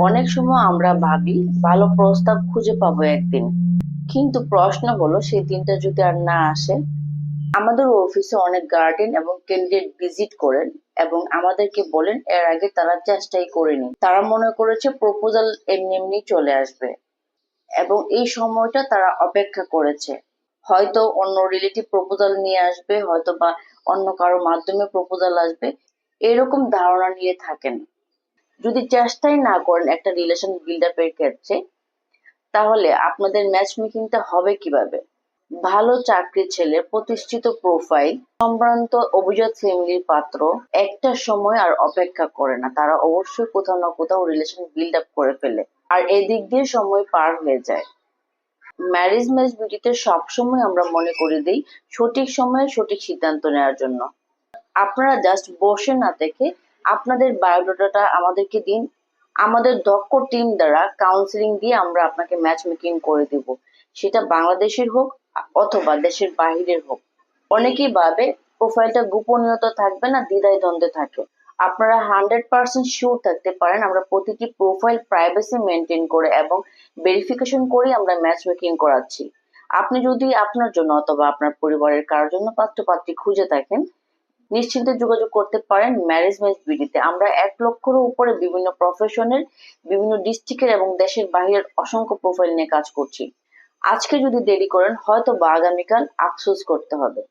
অনেক সময় আমরা ভাবি ভালো প্রস্তাব খুঁজে পাবো একদিন, কিন্তু প্রশ্ন হলো সেই দিনটা যদি আর না আসে। আমাদের অফিসে অনেক গার্ডিয়ান এবং ক্যান্ডিডেট ভিজিট করেন এবং আমাদেরকে বলেন এর আগে তারা চেষ্টাই করেনি, তারা মনে করেছে প্রপোজাল এমনি এমনি চলে আসবে এবং এই সময়টা তারা অপেক্ষা করেছে। হয়তো অন্য রিলেটিভ প্রপোজাল নিয়ে আসবে, হয়তো বা অন্য কারো মাধ্যমে প্রপোজাল আসবে, এরকম ধারণা নিয়ে থাকেন। যদি চেষ্টাই না করেন একটা রিলেশন বিল্ড আপের ক্ষেত্রে, তাহলে আপনাদের ম্যাচ মেকিংটা হবে কিভাবে? ভালো চাকরি ছেলে, প্রতিষ্ঠিত প্রোফাইল, সম্ভ্রান্ত অভিজাত ফ্যামিলির পাত্র একটা সময় আর অপেক্ষা করে না, তারা অবশ্যই কোথাও না কোথাও রিলেশন বিল্ড আপ করে ফেলে, আর এদিক দিয়ে সময় পার হয়ে যায়। ম্যারেজ ম্যাচ বিউটিতে সবসময় আমরা মনে করে দিই সঠিক সময়ে সঠিক সিদ্ধান্ত নেওয়ার জন্য। আপনারা জাস্ট বসে না থেকে আপনাদের বায়োডাটাটা আমাদেরকে দিন, আমাদের দক্ষ টিম দ্বারা কাউন্সিলিং দিয়ে আমরা আপনাকে ম্যাচ মেকিং করে দিব, সেটা বাংলাদেশের হোক অথবা দেশের বাহিরের হোক। অনেকেই ভাবে প্রোফাইলটা গোপনীয়তা থাকবে না, দ্বিধায় দ্বন্দ্বে থাকে। আপনারা 100% শিওর থাকতে পারেন আমরা প্রতিটি প্রোফাইল প্রাইভেসি মেনটেন করে এবং ভেরিফিকেশন করে আমরা ম্যাচ মেকিং করাচ্ছি। আপনি যদি আপনার জন্য অথবা আপনার পরিবারের কারোর জন্য পাত্রপাত্রী খুঁজে থাকেন, নিশ্চিন্তে যোগাযোগ করতে পারেন ম্যারেজ ম্যাচ বিডিতে। আমরা 1 লক্ষেরও উপরে বিভিন্ন প্রফেশনের, বিভিন্ন ডিস্ট্রিক্টের এবং দেশের বাইরের অসংখ্য প্রোফাইল নিয়ে কাজ করছি। আজকে যদি দেরি করেন হয়তো বা আগামীকাল আফসোস করতে হবে।